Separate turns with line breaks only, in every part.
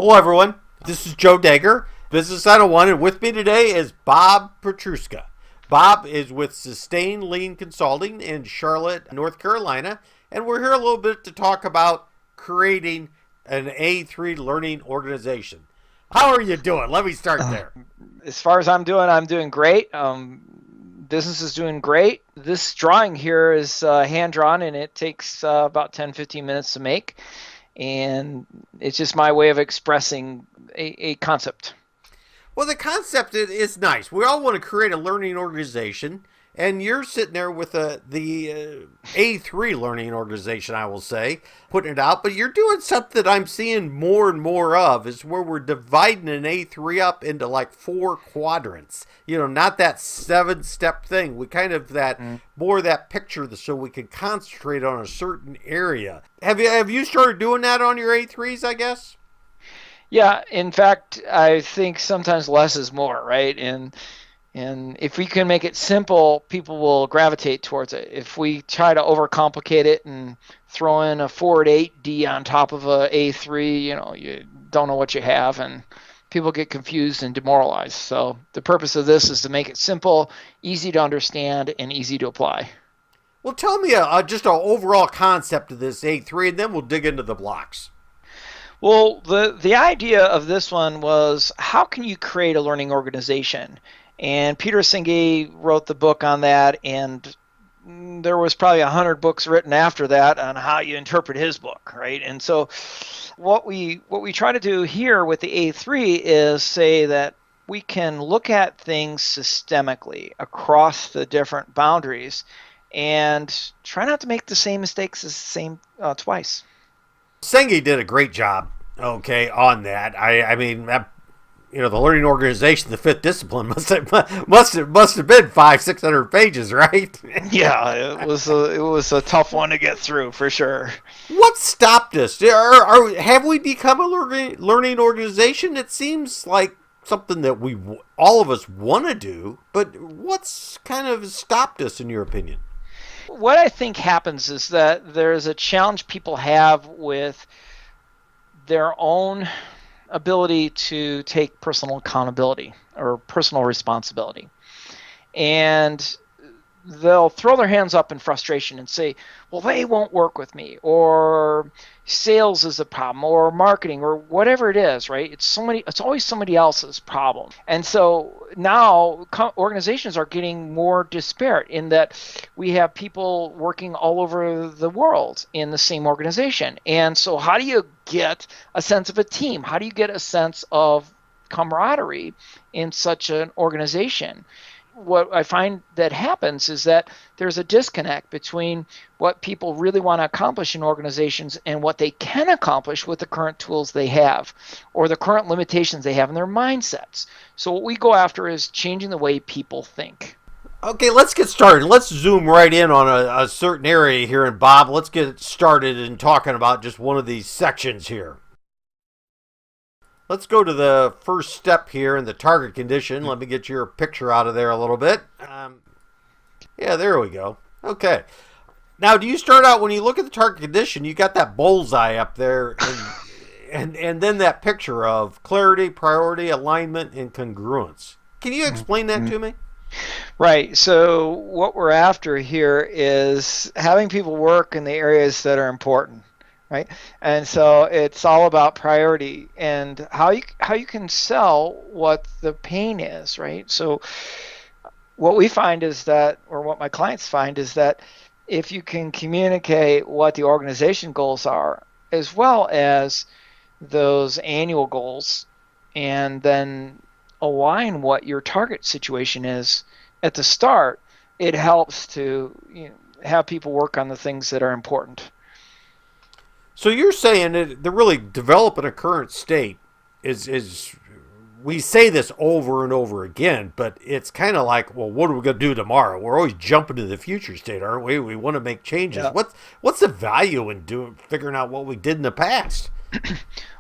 Hello, everyone. This is Joe Dagger, Business 101, and with me today is Bob Petruska. Bob is with Sustain Lean Consulting in Charlotte, North Carolina, and we're here a little bit to talk about creating an A3 learning organization. How are you doing? Let me start there.
As far as I'm doing great. Business is doing great. This drawing here is hand-drawn, and it takes about 10-15 minutes to make. And it's just my way of expressing a concept.
Well, the concept is nice. We all want to create a learning organization, and you're sitting there with the A3 learning organization, I will say, putting it out. But you're doing something that I'm seeing more and more of, is where we're dividing an A3 up into like 4 quadrants. You know, not that 7-step thing. We kind of more that picture so we can concentrate on a certain area. Have you started doing that on your A3s, I guess?
Yeah, in fact, I think sometimes less is more, right? And if we can make it simple, people will gravitate towards it. If we try to overcomplicate it and throw in a forward 8D on top of a A3, you don't know what you have, and people get confused and demoralized. So the purpose of this is to make it simple, easy to understand, and easy to apply.
Well, tell me just an overall concept of this A3, and then we'll dig into the blocks.
Well, the idea of this one was, how can you create a learning organization? And Peter Senge wrote the book on that, and there was probably 100 books written after that on how you interpret his book, right? And so what we try to do here with the A3 is say that we can look at things systemically across the different boundaries and try not to make the same mistakes twice.
Senge did a great job, on that. I mean, the learning organization, the 5th discipline must have been 500-600 pages, right?
Yeah, it was a tough one to get through for sure.
What stopped us? Have we become a learning organization? It seems like something that all of us want to do, but what's kind of stopped us, in your opinion?
What I think happens is that there's a challenge people have with their own ability to take personal accountability or personal responsibility. And they'll throw their hands up in frustration and say, well, they won't work with me, or sales is a problem, or marketing, or whatever it is, right? It's always somebody else's problem. And so now organizations are getting more disparate in that we have people working all over the world in the same organization. And so how do you get a sense of a team? How do you get a sense of camaraderie in such an organization? What I find that happens is that there's a disconnect between what people really want to accomplish in organizations and what they can accomplish with the current tools they have, or the current limitations they have in their mindsets. So what we go after is changing the way people think.
Okay, let's get started. Let's zoom right in on a certain area here. And Bob, let's get started in talking about just one of these sections here. Let's go to the first step here in the target condition. Let me get your picture out of there a little bit. Yeah, there we go. Okay. Now, do you start out, when you look at the target condition, you got that bullseye up there, and then that picture of clarity, priority, alignment, and congruence. Can you explain that to me?
Right. So what we're after here is having people work in the areas that are important. Right, and so it's all about priority and how you can sell what the pain is, right? So what we find is that, or what my clients find is that, if you can communicate what the organization goals are, as well as those annual goals, and then align what your target situation is at the start, it helps to have people work on the things that are important.
So you're saying that they're really developing a current state is we say this over and over again, but it's kind of like, well, what are we going to do tomorrow? We're always jumping to the future state, aren't we? We want to make changes.
Yeah.
What's the value in figuring out what we did in the past?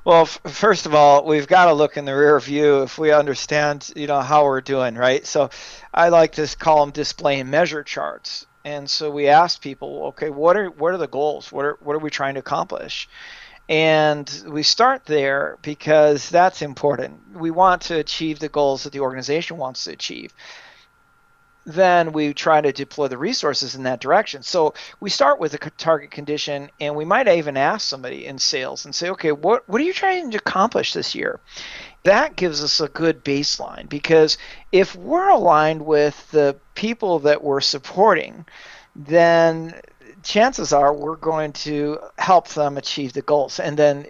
Well, first of all, we've got to look in the rear view if we understand, how we're doing, right? So I like to call them display and measure charts. And so we asked people, okay, what are the goals? What are we trying to accomplish? And we start there because that's important. We want to achieve the goals that the organization wants to achieve. Then we try to deploy the resources in that direction. So we start with a target condition, and we might even ask somebody in sales and say, okay, what are you trying to accomplish this year? That gives us a good baseline, because if we're aligned with the people that we're supporting, then chances are we're going to help them achieve the goals. And then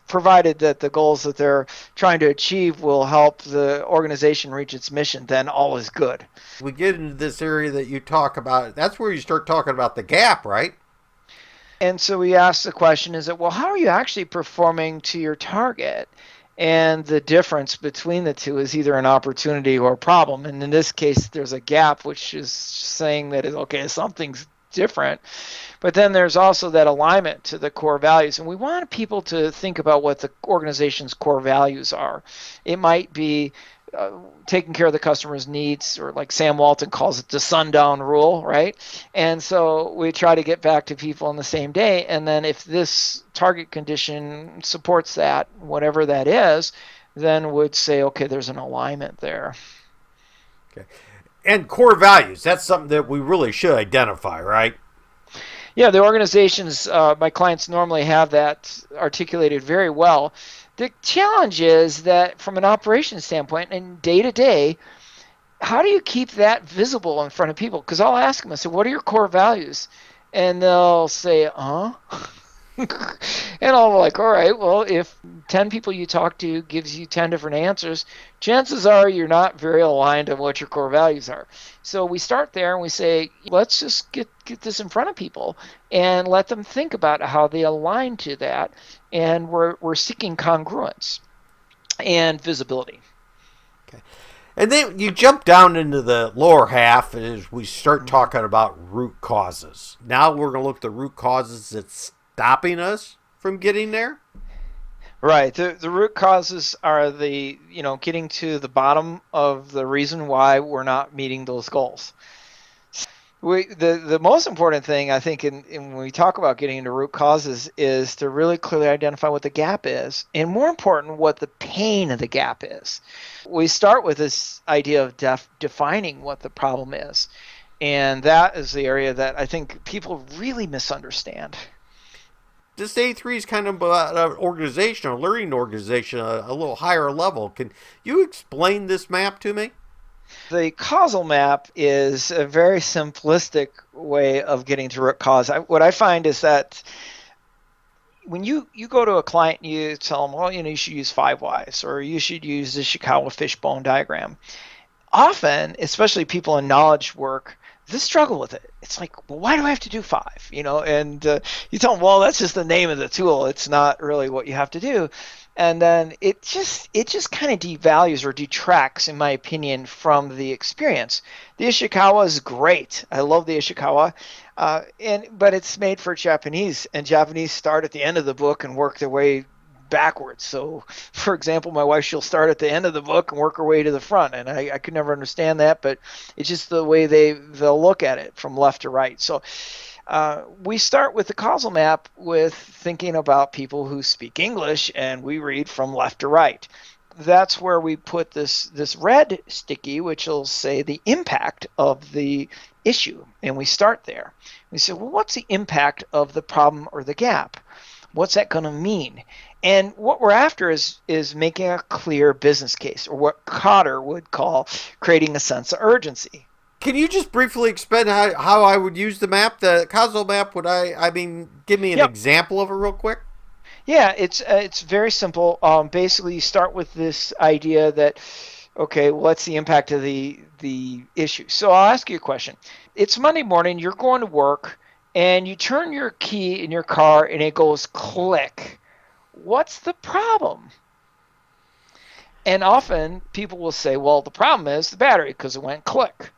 provided that the goals that they're trying to achieve will help the organization reach its mission, then all is good.
We get into this area that you talk about. That's where you start talking about the gap, right?
And so we ask the question, is that, well, how are you actually performing to your target? And the difference between the two is either an opportunity or a problem. And in this case, there's a gap, which is saying that, okay, something's different. But then there's also that alignment to the core values. And we want people to think about what the organization's core values are. It might be taking care of the customer's needs, or like Sam Walton calls it, the sundown rule, right? And so we try to get back to people on the same day. And then if this target condition supports that, whatever that is, then would say, okay, there's an alignment there.
Okay. And core values, that's something that we really should identify, right?
Yeah, the organizations, my clients normally have that articulated very well. The challenge is that from an operations standpoint and day to day, how do you keep that visible in front of people? Because I'll ask them, I say, what are your core values? And they'll say, and I'm like, all right, well, if 10 people you talk to gives you 10 different answers, chances are you're not very aligned on what your core values are. So we start there and we say, let's just get this in front of people and let them think about how they align to that. And we're seeking congruence and visibility.
Okay. And then you jump down into the lower half as we start talking about root causes. Now we're going to look at the root causes that's stopping us from getting there.
Right. The root causes are getting to the bottom of the reason why we're not meeting those goals. The most important thing, I think, when we talk about getting into root causes, is to really clearly identify what the gap is, and more important, what the pain of the gap is. We start with this idea of defining what the problem is, and that is the area that I think people really misunderstand.
This A3 is kind of an organization, a learning organization, a little higher level. Can you explain this map to me?
The causal map is a very simplistic way of getting to root cause. What I find is that when you go to a client and you tell them, well, you should use 5 whys, or you should use the Ishikawa fishbone diagram. Often, especially people in knowledge work, they struggle with it. It's like, well, why do I have to do 5? And you tell them, well, that's just the name of the tool. It's not really what you have to do. And then it just kind of devalues or detracts, in my opinion, from the experience. The Ishikawa is great. I love the Ishikawa, but it's made for Japanese, and Japanese start at the end of the book and work their way backwards. So, for example, my wife, she'll start at the end of the book and work her way to the front, and I could never understand that, but it's just the way they'll look at it from left to right. So we start with the causal map with thinking about people who speak English, and we read from left to right. That's where we put this red sticky, which will say the impact of the issue, and we start there. We say, well, what's the impact of the problem or the gap? What's that going to mean? And what we're after is making a clear business case, or what Cotter would call creating a sense of urgency.
Can you just briefly explain how I would use the map, the causal map? Give me an example of it real quick?
Yeah, it's very simple. Basically, you start with this idea that, okay, well, what's the impact of the issue? So I'll ask you a question. It's Monday morning, you're going to work, and you turn your key in your car, and it goes click. What's the problem? And often people will say, well, the problem is the battery because it went click.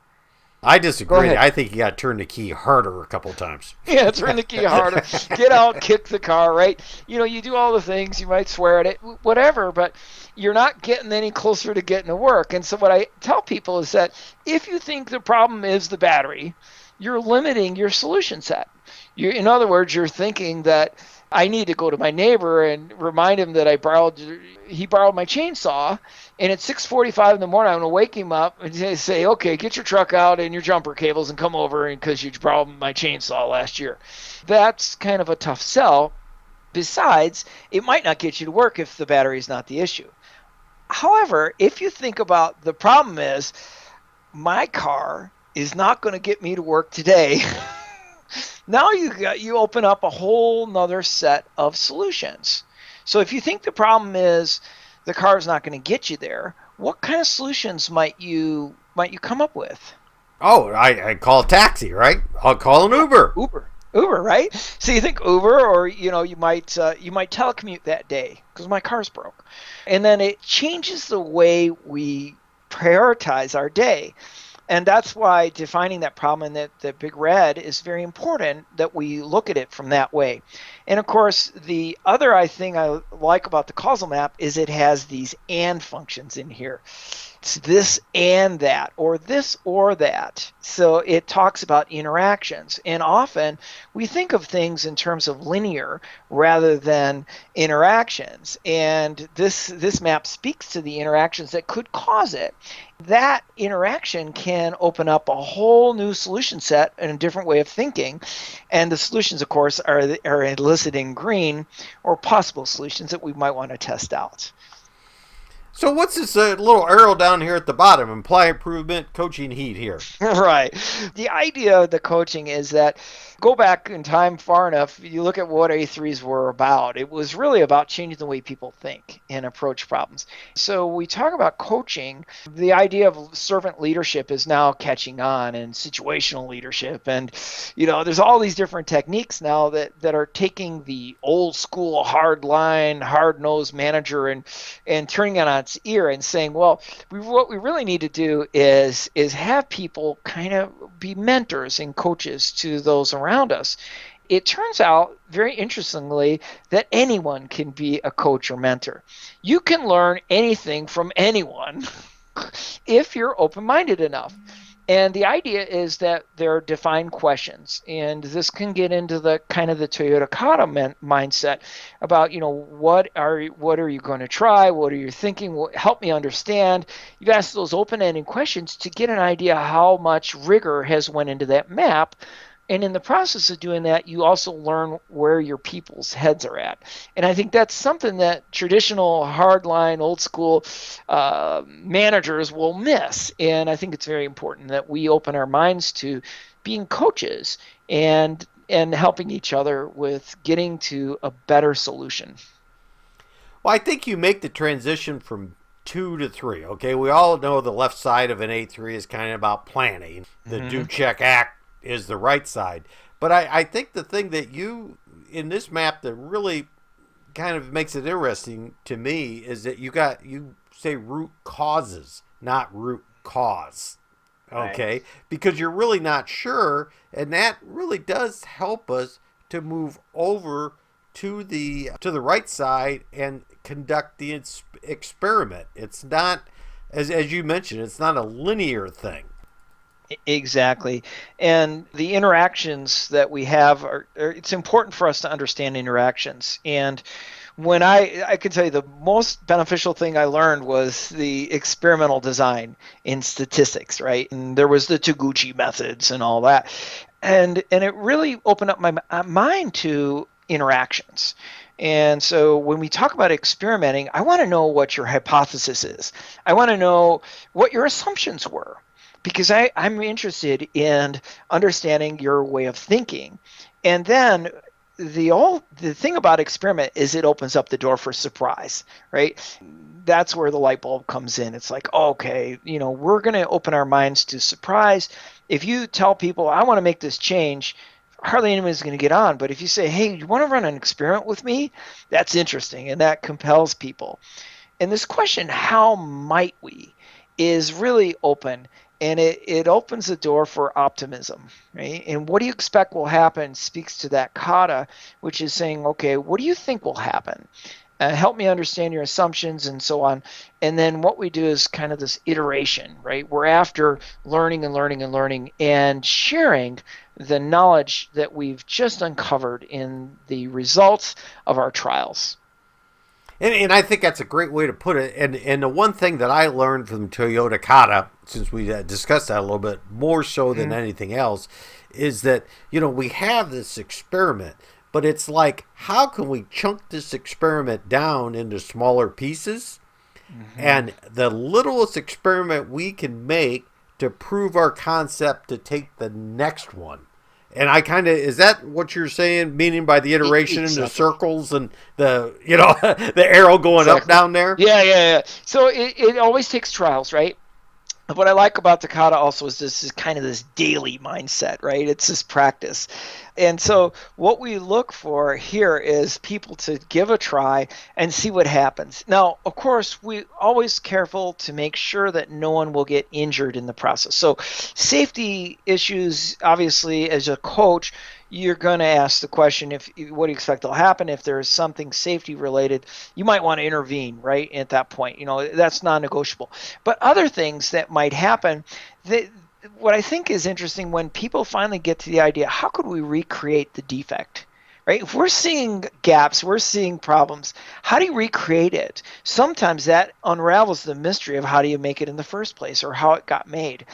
I disagree. I think you got to turn the key harder a couple times.
Yeah, turn the key harder. Get out, kick the car, right? You do all the things. You might swear at it, whatever, but you're not getting any closer to getting to work. And so what I tell people is that if you think the problem is the battery, you're limiting your solution set. In other words, you're thinking that I need to go to my neighbor and remind him that he borrowed my chainsaw, and at 6:45 in the morning, I'm going to wake him up and say, okay, get your truck out and your jumper cables and come over because you borrowed my chainsaw last year. That's kind of a tough sell. Besides, it might not get you to work if the battery is not the issue. However, if you think about the problem is, my car is not going to get me to work today. Now you open up a whole nother set of solutions. So if you think the problem is the car is not going to get you there, what kind of solutions might you come up with?
Oh, I call a taxi, right? I'll call an Uber.
Uber, right? So you think Uber, or you might telecommute that day because my car's broke, and then it changes the way we prioritize our day. And that's why defining that problem in that big red is very important, that we look at it from that way. And of course, the other thing I like about the causal map is it has these and functions in here. It's this and that, or this or that. So it talks about interactions. And often we think of things in terms of linear rather than interactions. And this map speaks to the interactions that could cause it. That interaction can open up a whole new solution set and a different way of thinking. And the solutions, of course, are listed in green, or possible solutions that we might want to test out.
So what's this little arrow down here at the bottom? Imply improvement, coaching heat here.
Right. The idea of the coaching is that, go back in time far enough, you look at what A3s were about. It was really about changing the way people think and approach problems. So we talk about coaching. The idea of servant leadership is now catching on, and situational leadership. And, there's all these different techniques now that are taking the old school hard line, hard nosed manager and turning it on its ear and saying, well, what we really need to do is have people kind of be mentors and coaches to those around us. It turns out, very interestingly, that anyone can be a coach or mentor. You can learn anything from anyone if you're open-minded enough. And the idea is that there are defined questions, and this can get into the kind of the Toyota Kata mindset about, what are you going to try? What are you thinking? Help me understand. You've asked those open-ended questions to get an idea how much rigor has went into that map. And in the process of doing that, you also learn where your people's heads are at. And I think that's something that traditional hardline, old school managers will miss. And I think it's very important that we open our minds to being coaches and helping each other with getting to a better solution.
Well, I think you make the transition from 2 to 3. Okay, we all know the left side of an A3 is kind of about planning. The do, check, act is the right side. But I think the thing that you, in this map, that really kind of makes it interesting to me is that you say root causes, not root cause. Okay? Right. Because you're really not sure, and that really does help us to move over to the right side and conduct the experiment. It's not, as you mentioned, it's not a linear thing.
Exactly. And the interactions that we have it's important for us to understand interactions. And when I can tell you, the most beneficial thing I learned was the experimental design in statistics, right? And there was the Taguchi methods and all that. And it really opened up my mind to interactions. And so when we talk about experimenting, I want to know what your hypothesis is. I want to know what your assumptions were, because I'm interested in understanding your way of thinking. And then the thing about experiment is it opens up the door for surprise, right? That's where the light bulb comes in. It's like, okay, we're going to open our minds to surprise. If you tell people, I want to make this change, hardly anyone's going to get on. But if you say, hey, you want to run an experiment with me? That's interesting, and that compels people. And this question, how might we, is really open. And it opens the door for optimism, right? And what do you expect will happen speaks to that kata, which is saying, okay, what do you think will happen? help me understand your assumptions and so on. And then what we do is kind of this iteration, right? We're after learning and learning and learning and sharing the knowledge that we've just uncovered in the results of our trials.
And I think that's a great way to put it. And the one thing that I learned from Toyota Kata, since we discussed that a little bit more so than anything else, is that, we have this experiment, but it's like, how can we chunk this experiment down into smaller pieces? And the littlest experiment we can make to prove our concept to take the next one. And I kind of, is that what you're saying, meaning by the iteration and the circles and the, the arrow going up down there?
Yeah. So it always takes trials, right? What I like about Takata also is this is kind of this daily mindset, right? It's this practice. And so what we look for here is people to give a try and see what happens. Now, of course, we always careful to make sure that no one will get injured in the process. So safety issues, obviously, as a coach, you're going to ask the question, what do you expect will happen if there's something safety related? You might want to intervene right at that point. That's non-negotiable. But other things that might happen, what I think is interesting, when people finally get to the idea, how could we recreate the defect? Right? If we're seeing gaps, we're seeing problems, how do you recreate it? Sometimes that unravels the mystery of how do you make it in the first place, or how it got made.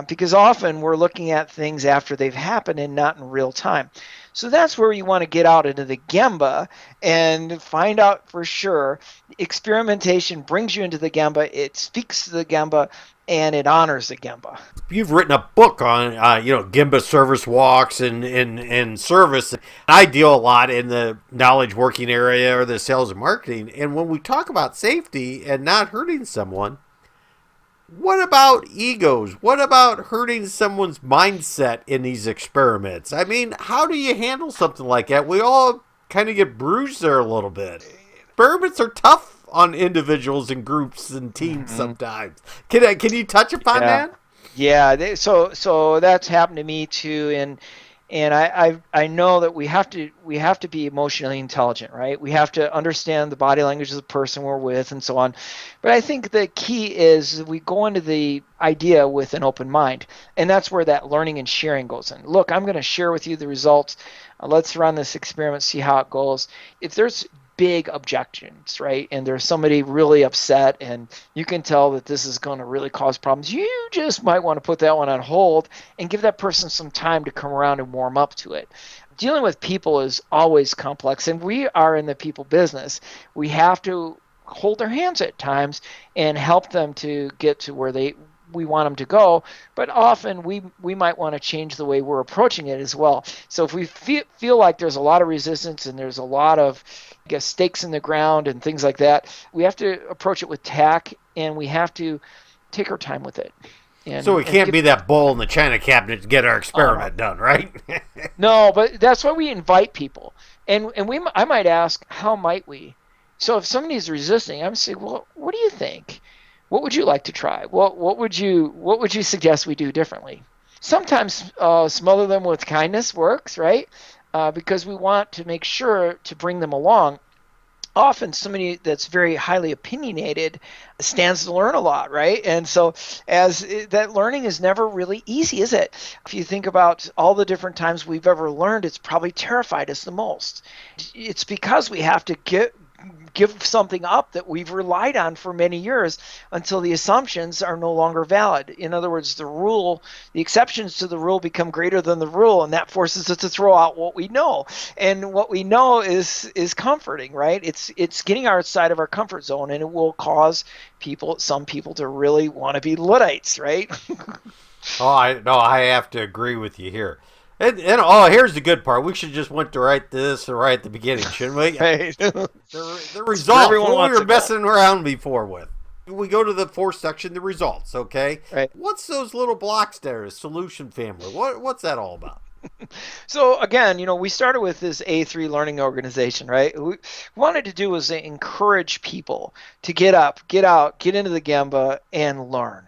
Because often we're looking at things after they've happened and not in real time. So that's where you want to get out into the Gemba and find out for sure. Experimentation brings you into the Gemba, it speaks to the Gemba, and it honors the Gemba.
You've written a book on, Gemba service walks and service. I deal a lot in the knowledge working area or the sales and marketing. And when we talk about safety and not hurting someone, what about egos? What about hurting someone's mindset in these experiments? I mean, how do you handle something like that? We all kind of get bruised there a little bit. Experiments are tough on individuals and groups and teams sometimes. Can you touch upon that?
Yeah, so that's happened to me too, and I know that we have to be emotionally intelligent, right? We have to understand the body language of the person we're with and so on. But I think the key is we go into the idea with an open mind, and that's where that learning and sharing goes in. Look, I'm going to share with you the results. Let's run this experiment, see how it goes. If there's big objections, right, and there's somebody really upset and you can tell that this is going to really cause problems, you just might want to put that one on hold and give that person some time to come around and warm up to it. Dealing with people is always complex, and we are in the people business. We have to hold their hands at times and help them to get to where we want them to go, but often we might want to change the way we're approaching it as well. So if we feel like there's a lot of resistance and there's a lot of, I guess, stakes in the ground and things like that, we have to approach it with tact, and we have to take our time with it.
So we can't be that bull in the china cabinet to get our experiment done, right?
No, but that's why we invite people, and I might ask, how might we? So if somebody's resisting, I'm saying, well, what do you think? What would you like to try? What would you suggest we do differently? Sometimes smother them with kindness works, right? Because we want to make sure to bring them along. Often somebody that's very highly opinionated stands to learn a lot, right? And so that learning is never really easy, is it? If you think about all the different times we've ever learned, it's probably terrified us the most. It's because we have to give something up that we've relied on for many years until the assumptions are no longer valid. In other words, the exceptions to the rule become greater than the rule, and that forces us to throw out what we know. And what we know is comforting, right? It's getting outside of our comfort zone, and it will cause some people to really want to be Luddites, right?
I have to agree with you here. And here's the good part. We should just went to right at the beginning, shouldn't we?
Right.
The results. What we were messing around before with. We go to the fourth section, the results. Okay.
Right.
What's those little blocks there? Solution family. What's that all about?
So again, we started with this A3 learning organization, right? What we wanted to do was encourage people to get up, get out, get into the Gemba, and learn,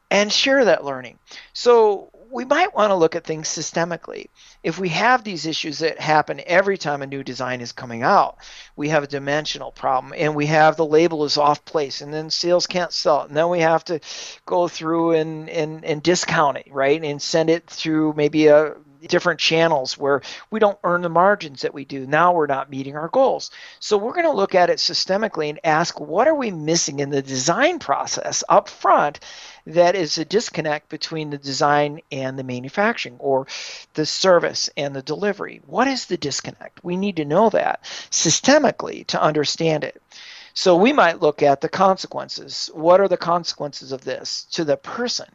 and share that learning. So we might want to look at things systemically. If we have these issues that happen every time a new design is coming out, we have a dimensional problem, and we have the label is off place, and then sales can't sell it, and then we have to go through and discount it, right, and send it through maybe a different channels where we don't earn the margins that we do. Now we're not meeting our goals. So we're going to look at it systemically and ask, what are we missing in the design process up front that is a disconnect between the design and the manufacturing, or the service and the delivery? What is the disconnect? We need to know that systemically to understand it. So we might look at the consequences. What are the consequences of this to the person?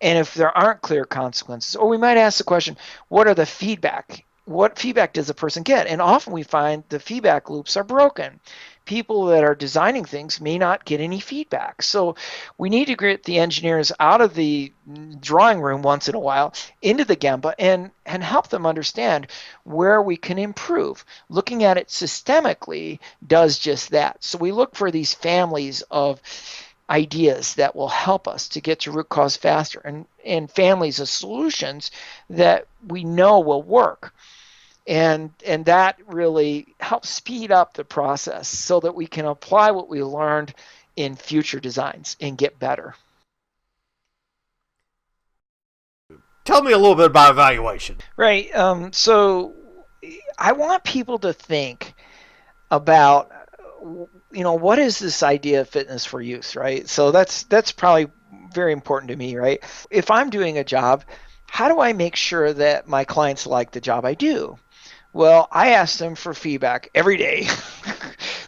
And if there aren't clear consequences, or we might ask the question, what are the feedback? What feedback does the person get? And often we find the feedback loops are broken. People that are designing things may not get any feedback. So we need to get the engineers out of the drawing room once in a while into the Gemba and help them understand where we can improve. Looking at it systemically does just that. So we look for these families of ideas that will help us to get to root cause faster, and families of solutions that we know will work. And that really helps speed up the process so that we can apply what we learned in future designs and get better.
Tell me a little bit about evaluation.
Right. So I want people to think about, what is this idea of fitness for use, right? So that's probably very important to me, right? If I'm doing a job, how do I make sure that my clients like the job I do? Well, I ask them for feedback every day,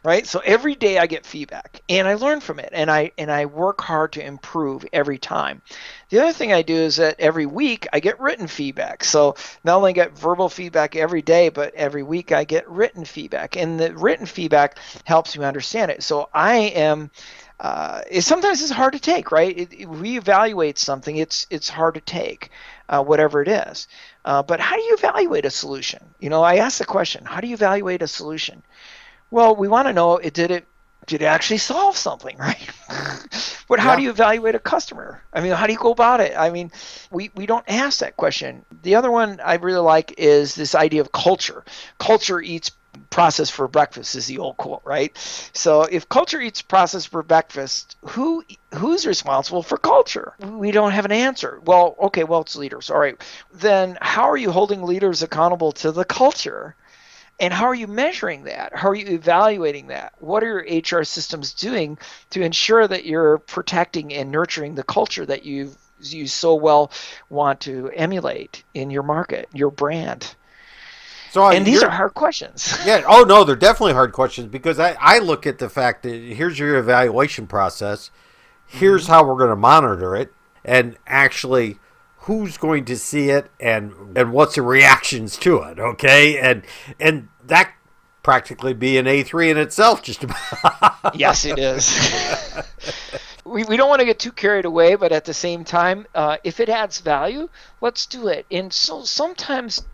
right? So every day I get feedback and I learn from it, and I work hard to improve every time. The other thing I do is that every week I get written feedback. So not only get verbal feedback every day, but every week I get written feedback, and the written feedback helps me understand it. So I am sometimes it's hard to take, right? We evaluate something, it's hard to take, whatever it is. But how do you evaluate a solution? I ask the question, how do you evaluate a solution? Well, we want to know, did it actually solve something, right? But how do you evaluate a customer? I mean, how do you go about it? I mean, we don't ask that question. The other one I really like is this idea of culture. Culture eats process for breakfast is the old quote, right? So if culture eats process for breakfast, who's responsible for culture? We don't have an answer. Well, okay, it's leaders. All right. Then how are you holding leaders accountable to the culture? And how are you measuring that? How are you evaluating that? What are your HR systems doing to ensure that you're protecting and nurturing the culture that you so well want to emulate in your market, your brand? And these are hard questions.
Yeah. Oh, no, they're definitely hard questions, because I look at the fact that here's your evaluation process. Here's how we're going to monitor it, and actually who's going to see it, and what's the reactions to it. Okay. And that practically be an A3 in itself, just about.
Yes, it is. We don't want to get too carried away, but at the same time, if it adds value, let's do it. And so sometimes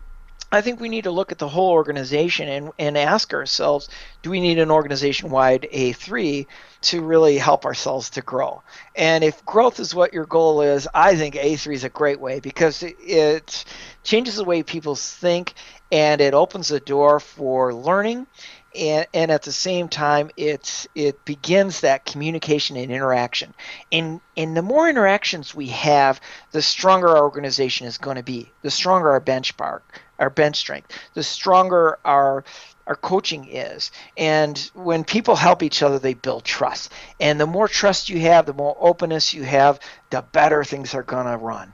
I think we need to look at the whole organization and ask ourselves, do we need an organization-wide A3 to really help ourselves to grow? And if growth is what your goal is, I think A3 is a great way, because it changes the way people think, and it opens the door for learning. And at the same time, it begins that communication and interaction. And the more interactions we have, the stronger our organization is going to be, the stronger our bench strength, the stronger our coaching is. And when people help each other, they build trust. And the more trust you have, the more openness you have, the better things are going to run.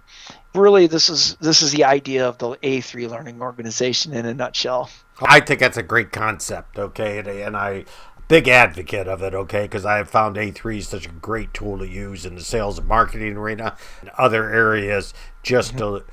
Really, this is the idea of the A3 learning organization in a nutshell.
I think that's a great concept, okay, and I big advocate of it, okay, because I have found A3 such a great tool to use in the sales and marketing arena and other areas, just to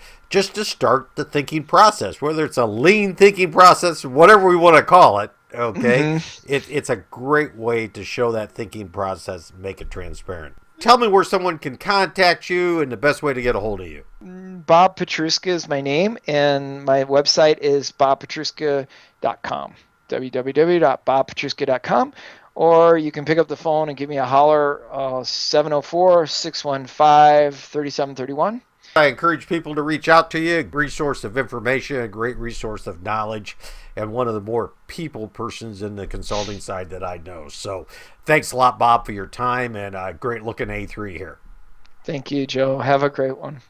start the thinking process, whether it's a lean thinking process, whatever we want to call it. Okay, it's a great way to show that thinking process, make it transparent. Tell me where someone can contact you and the best way to get a hold of you.
Bob Petruska is my name, and my website is bobpetruska.com, www.bobpetruska.com, or you can pick up the phone and give me a holler, 704-615-3731.
I encourage people to reach out to you. A resource of information, a great resource of knowledge, and one of the more people persons in the consulting side that I know. So thanks a lot, Bob, for your time, and a great looking A3 here.
Thank you, Joe. Have a great one.